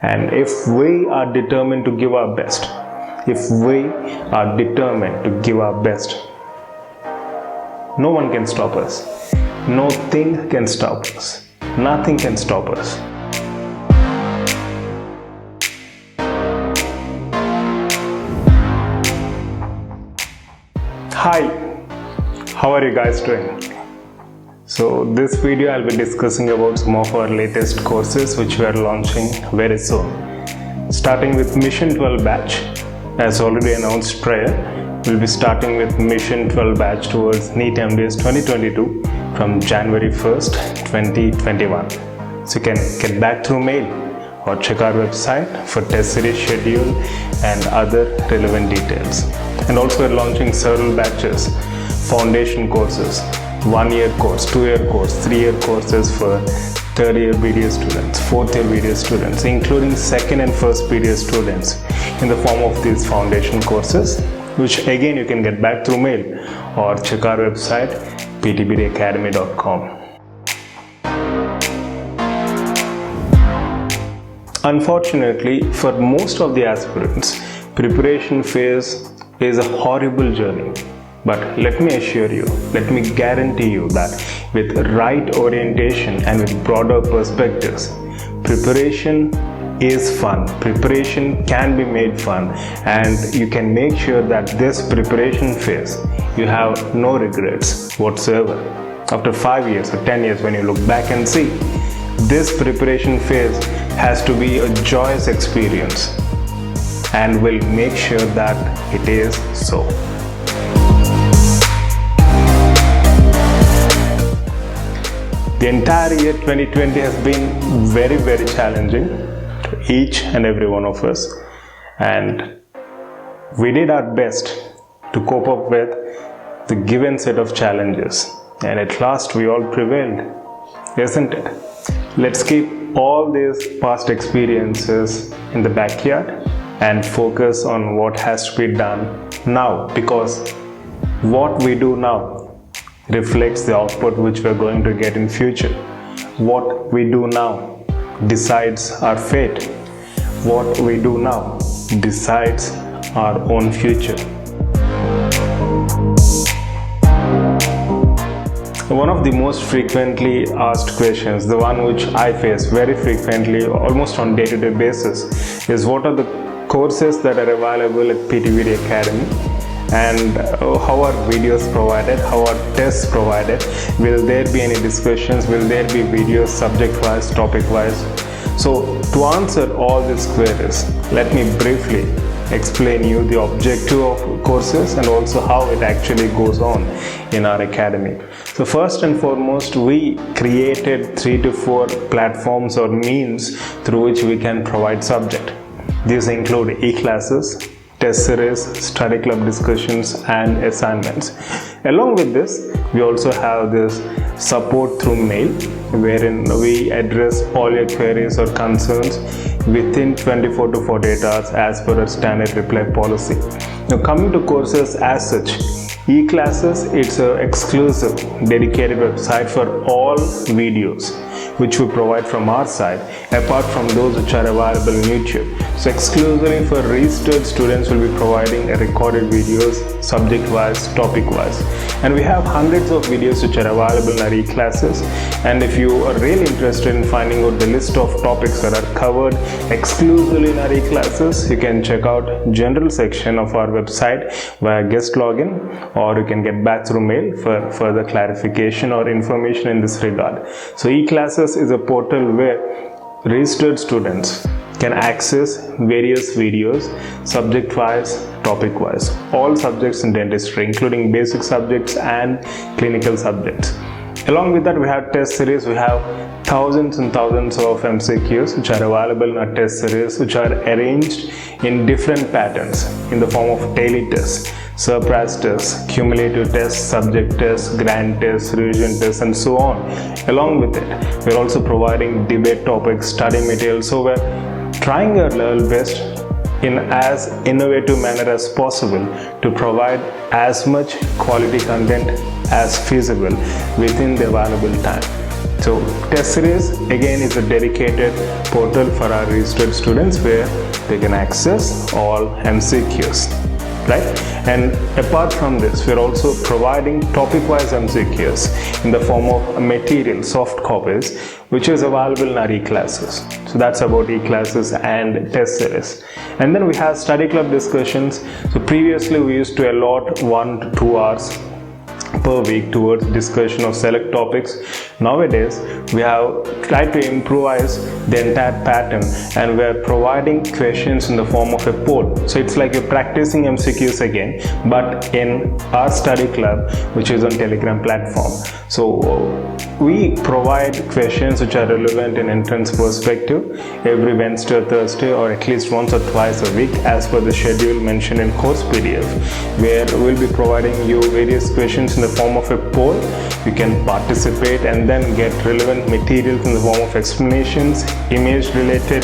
And if we are determined to give our best, no one can stop us. Nothing can stop us. Nothing can stop us. Hi, how are you guys doing? So this video I'll be discussing about some of our latest courses which we are launching very soon. Starting with Mission 12 batch, as already announced prior, we'll be starting with Mission 12 batch towards NEET MDS 2022 from January 1st, 2021. So you can get back through mail or check our website for test series schedule and other relevant details. And also we're launching several batches, foundation courses, 1-year course, 2-year course, 3-year courses for 3rd-year BDS students, 4th-year BDS students, including 2nd and 1st BDS students in the form of these foundation courses, which again you can get back through mail or check our website ptbdacademy.com. Unfortunately, for most of the aspirants, preparation phase is a horrible journey. But let me assure you, let me guarantee you that with right orientation and with broader perspectives, preparation is fun. Preparation can be made fun, and you can make sure that this preparation phase, you have no regrets whatsoever. After 5 years or 10 years, when you look back and see, this preparation phase has to be a joyous experience, and we'll make sure that it is so. The entire year 2020 has been very, very challenging to each and every one of us, and we did our best to cope up with the given set of challenges, and at last we all prevailed, isn't it? Let's keep all these past experiences in the backyard and focus on what has to be done now, because what we do now reflects the output which we are going to get in future. What we do now decides our fate. What we do now decides our own future. One of the most frequently asked questions, the one which I face very frequently, almost on day-to-day basis, is what are the courses that are available at PTBD Academy, and how are videos provided, how are tests provided, will there be any discussions, will there be videos subject-wise, topic-wise. So to answer all these queries, let me briefly explain you the objective of courses and also how it actually goes on in our academy. So first and foremost, we created 3 to 4 platforms or means through which we can provide subject. These include e-classes, test series, study club discussions, and assignments. Along with this, we also have this support through mail, wherein we address all your queries or concerns within 24 to 48 hours as per our standard reply policy. Now coming to courses as such, e-classes, it's an exclusive dedicated website for all videos which we provide from our side, apart from those which are available on YouTube. So exclusively for registered students, we'll be providing recorded videos, subject-wise, topic-wise. And we have hundreds of videos which are available in our e-classes. And if you are really interested in finding out the list of topics that are covered exclusively in our e-classes, you can check out general section of our website via guest login, or you can get back through mail for further clarification or information in this regard. So e-classes is a portal where registered students can access various videos, subject-wise, topic-wise, all subjects in dentistry, including basic subjects and clinical subjects. Along with that, we have test series. We have thousands and thousands of MCQs which are available in our test series, which are arranged in different patterns in the form of daily tests, surprise tests, cumulative tests, subject tests, grand tests, revision tests, and so on. Along with it, we're also providing debate topics, study material. So we're trying our level best in as innovative manner as possible to provide as much quality content as feasible within the available time. So test series again is a dedicated portal for our registered students where they can access all MCQs, right? And apart from this, we're also providing topic-wise MCQs in the form of material, soft copies, which is available in our e-classes. So that's about e-classes and test series. And then we have study club discussions. So previously we used to allot 1 to 2 hours per week towards discussion of select topics. Nowadays we have tried to improvise the entire pattern and we are providing questions in the form of a poll. So it's like you're practicing MCQs again, but in our study club, which is on Telegram platform. So we provide questions which are relevant in entrance perspective every Wednesday or Thursday, or at least once or twice a week as per the schedule mentioned in course PDF, where we'll be providing you various questions in the form of a poll. You can participate and then get relevant materials in the form of explanations, image related,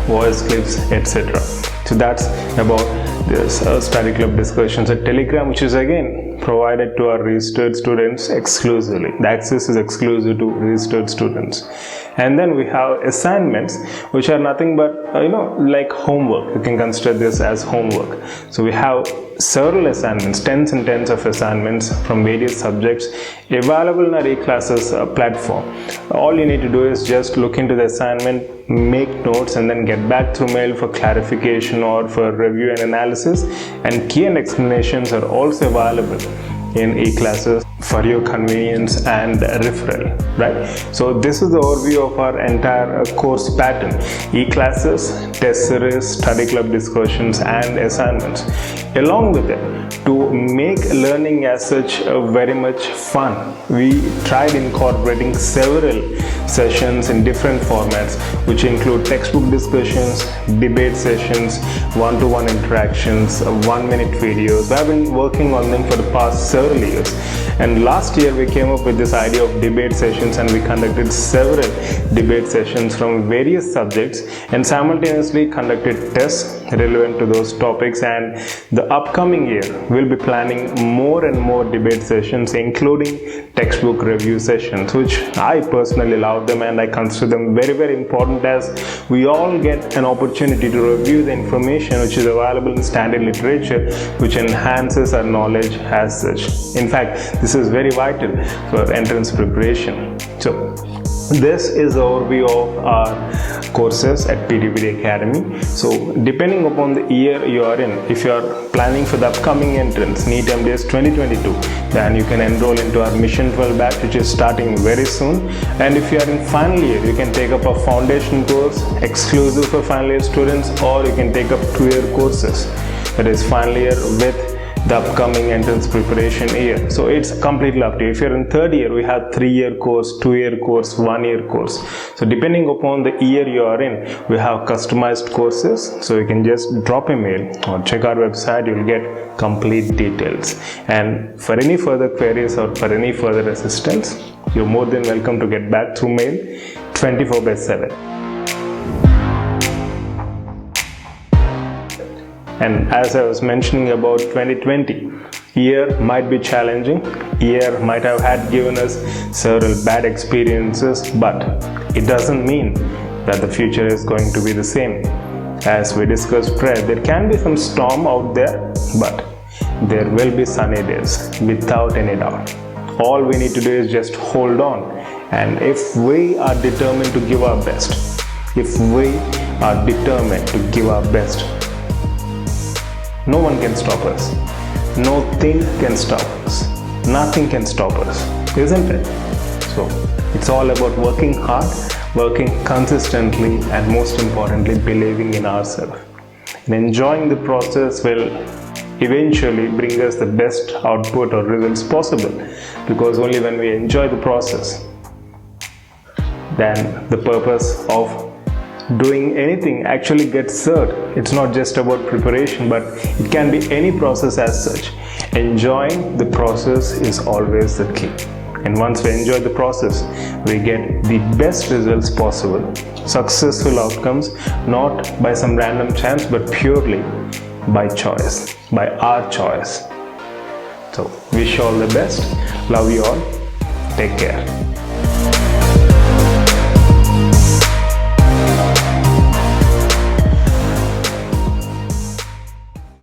voice clips, etc. So that's about this study club discussions at Telegram, which is again provided to our registered students exclusively. The access is exclusive to registered students. And then we have assignments, which are nothing but like homework. You can consider this as homework. So we have several assignments, tens and tens of assignments from various subjects available in our e-classes platform. All you need to do is just look into the assignment, make notes, and then get back through mail for clarification or for review and analysis. And key and explanations are also available in e-classes for your convenience and referral, right? So this is the overview of our entire course pattern: e-classes, test series, study club discussions, and assignments. Along with it, to make learning as such very much fun, we tried incorporating several sessions in different formats, which include textbook discussions, debate sessions, one-to-one interactions, 1-minute videos. We have been working on them for the past several years. And last year we came up with this idea of debate sessions, and we conducted several debate sessions from various subjects and simultaneously conducted tests relevant to those topics. And the upcoming year we'll be planning more and more debate sessions, including textbook review sessions, which I personally love them and I consider them very, very important, as we all get an opportunity to review the information which is available in standard literature, which enhances our knowledge as such. In fact, this is very vital for entrance preparation. So this is the overview of our courses at PTVD Academy. So depending upon the year you are in, if you are planning for the upcoming entrance NEET MDS 2022, then you can enroll into our Mission 12 batch, which is starting very soon. And if you are in final year, you can take up a foundation course exclusive for final year students, or you can take up 2-year courses, that is final year with the upcoming entrance preparation year. So it's completely up to you. If you're in 3rd year, we have 3-year course, 2-year course, 1-year course. So depending upon the year you are in, we have customized courses. So you can just drop a mail or check our website, you'll get complete details. And for any further queries or for any further assistance, you're more than welcome to get back through mail 24/7. And as I was mentioning about 2020, year might be challenging, year might have had given us several bad experiences, but it doesn't mean that the future is going to be the same. As we discussed prior, there can be some storm out there, but there will be sunny days without any doubt. All we need to do is just hold on, and if we are determined to give our best, no one can stop us. Nothing can stop us. Nothing can stop us, isn't it? So it's all about working hard, working consistently, and most importantly, believing in ourselves. And enjoying the process will eventually bring us the best output or results possible, because only when we enjoy the process, then the purpose of doing anything actually gets served. It's not just about preparation, but it can be any process as such. Enjoying the process is always the key. And once we enjoy the process, we get the best results possible. Successful outcomes, not by some random chance, but purely by choice, by our choice. So wish you all the best. Love you all. Take care.